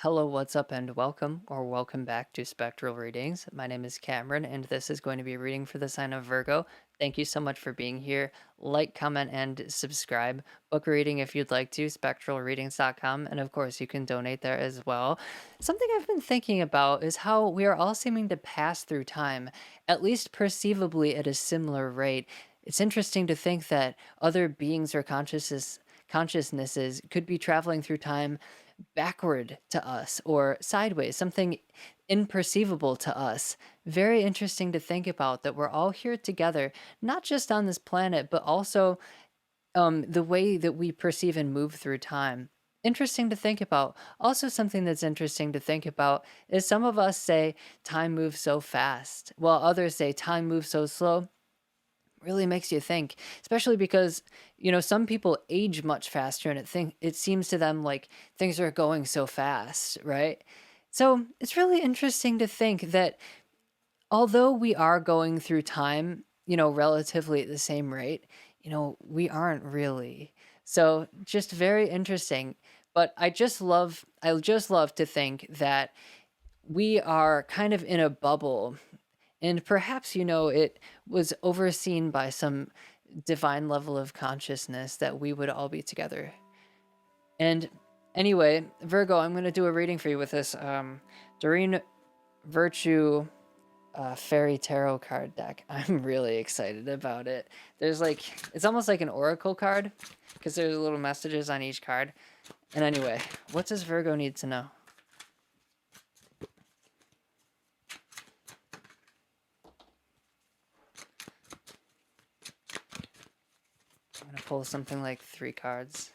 Hello, what's up, and welcome or welcome back to Spectral Readings. My name is Cameron, and this is going to be a reading for the sign of Virgo. Thank you so much for being here. Like, comment, and subscribe. Book a reading if you'd like to, spectralreadings.com, and of course, you can donate there as well. Something I've been thinking about is how we are all seeming to pass through time, at least perceivably at a similar rate. It's interesting to think that other beings or consciousnesses could be traveling through time backward to us or sideways, something imperceivable to us. Very interesting to think about that we're all here together, not just on this planet, but also the way that we perceive and move through time. Interesting to think about. Also, something that's interesting to think about is some of us say time moves so fast, while others say time moves so slow. Really makes you think, especially because some people age much faster, and it seems to them like things are going so fast, right? So it's really interesting to think that although we are going through time, relatively at the same rate, we aren't really. So just very interesting. But I just love to think that we are kind of in a bubble, and perhaps, it was overseen by some divine level of consciousness that we would all be together. And anyway, Virgo, I'm going to do a reading for you with this Doreen Virtue Fairy Tarot card deck. I'm really excited about it. It's almost like an oracle card because there's little messages on each card. And anyway, what does Virgo need to know? I'm going to pull something like 3 cards.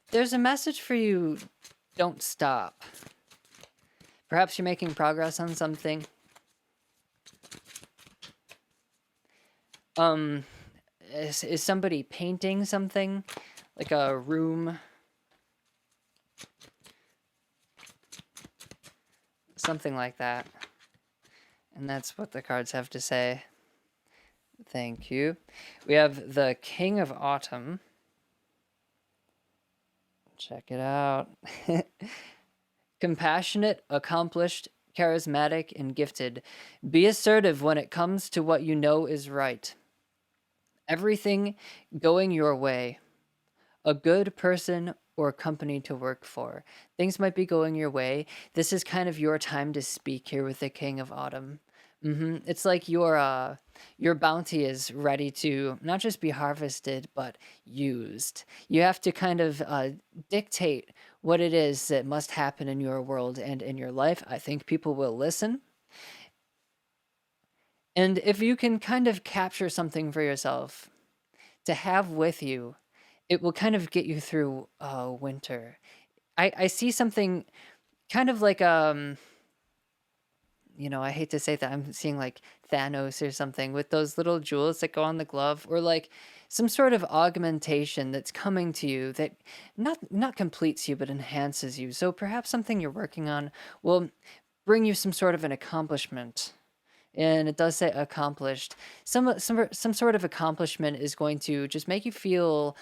There's a message for you. Don't stop. Perhaps you're making progress on something. Is somebody painting something? Like a room? Something like that. And that's what the cards have to say. Thank you. We have the King of Autumn. Check it out. Compassionate, accomplished, charismatic, and gifted. Be assertive when it comes to what you know is right. Everything going your way. A good person or company to work for. Things might be going your way. This is kind of your time to speak here with the King of Autumn. It's like your bounty is ready to not just be harvested, but used. You have to kind of dictate what it is that must happen in your world and in your life. I think people will listen. And if you can kind of capture something for yourself to have with you, it will kind of get you through winter. I see something kind of like I hate to say that, I'm seeing like Thanos or something with those little jewels that go on the glove, or like some sort of augmentation that's coming to you that not completes you but enhances you. So perhaps something you're working on will bring you some sort of an accomplishment. And it does say accomplished. Some sort of accomplishment is going to just make you feel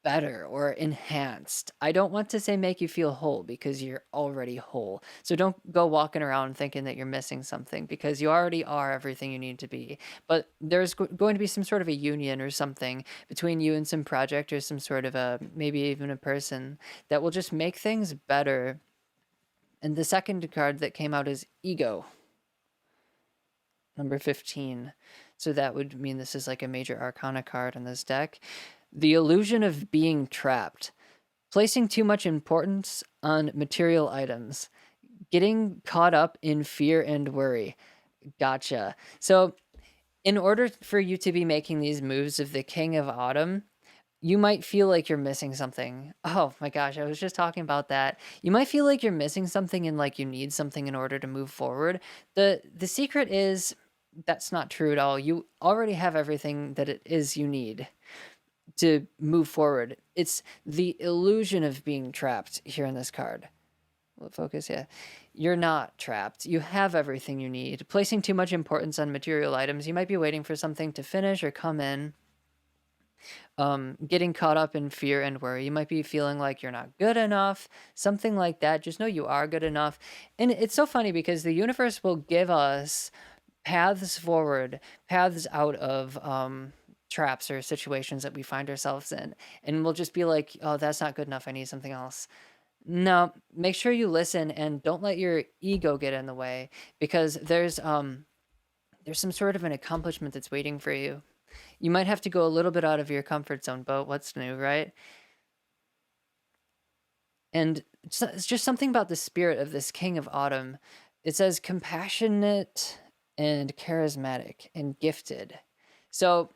better or enhanced. I don't want to say make you feel whole, because you're already whole. So don't go walking around thinking that you're missing something, because you already are everything you need to be. But there's going to be some sort of a union or something between you and some project, or some sort of maybe even a person that will just make things better. And the second card that came out is Ego, number 15. So that would mean this is like a major arcana card in this deck. The illusion of being trapped. Placing too much importance on material items. Getting caught up in fear and worry. Gotcha. So in order for you to be making these moves of the King of Autumn, you might feel like you're missing something. Oh my gosh, I was just talking about that. You might feel like you're missing something, and like you need something in order to move forward. The secret is that's not true at all. You already have everything that it is you need to move forward. It's the illusion of being trapped here in this card. Will focus? Yeah. You're not trapped. You have everything you need. Placing too much importance on material items. You might be waiting for something to finish or come in. getting caught up in fear and worry. You might be feeling like you're not good enough, something like that. Just know you are good enough. And it's so funny because the universe will give us paths forward, paths out of traps or situations that we find ourselves in. And we'll just be like, oh, that's not good enough. I need something else. No, make sure you listen and don't let your ego get in the way, because there's some sort of an accomplishment that's waiting for you. You might have to go a little bit out of your comfort zone, but what's new, right? And it's just something about the spirit of this king of autumn. It says compassionate and charismatic and gifted. So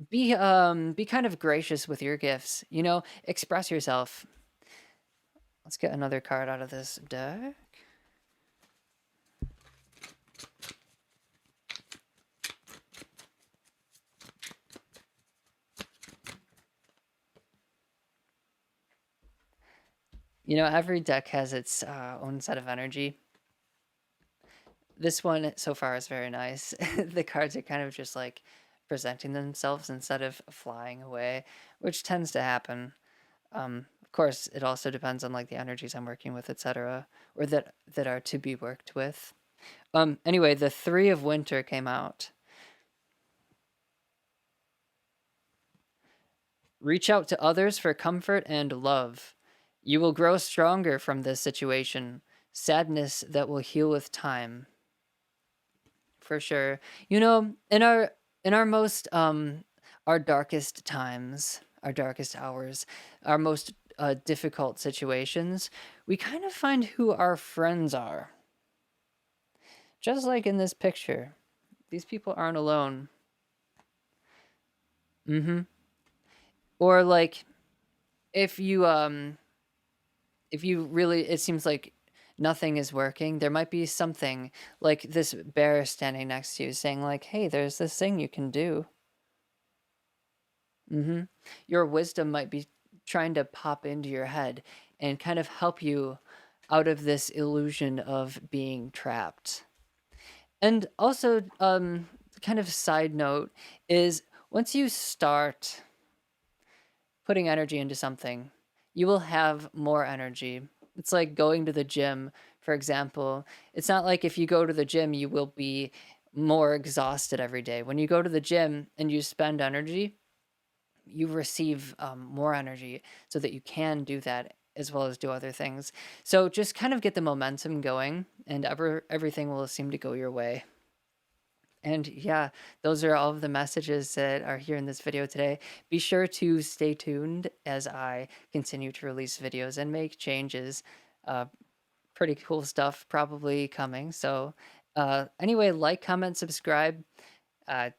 be kind of gracious with your gifts. You know, express yourself. Let's get another card out of this deck. You know, every deck has its own set of energy. This one so far is very nice. The cards are kind of just like presenting themselves instead of flying away, which tends to happen. Of course, it also depends on like the energies I'm working with, etc., or that are to be worked with. Anyway, the Three of Winter came out. Reach out to others for comfort and love. You will grow stronger from this situation. Sadness that will heal with time. For sure. You know, in our most our darkest times, our darkest hours, our most difficult situations, we kind of find who our friends are. Just like in this picture. These people aren't alone. Mhm. Or like if you really, it seems like nothing is working, there might be something like this bear standing next to you saying like, hey, there's this thing you can do. Your wisdom might be trying to pop into your head and kind of help you out of this illusion of being trapped. And also, kind of side note is once you start putting energy into something, you will have more energy. It's like going to the gym, for example. It's not like if you go to the gym, you will be more exhausted every day. When you go to the gym and you spend energy, you receive more energy so that you can do that as well as do other things. So just kind of get the momentum going, and everything will seem to go your way. And yeah, those are all of the messages that are here in this video today. Be sure to stay tuned as I continue to release videos and make changes. Pretty cool stuff probably coming. So anyway, like, comment, subscribe.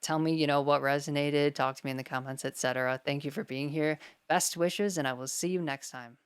Tell me, what resonated. Talk to me in the comments, etc. Thank you for being here. Best wishes, and I will see you next time.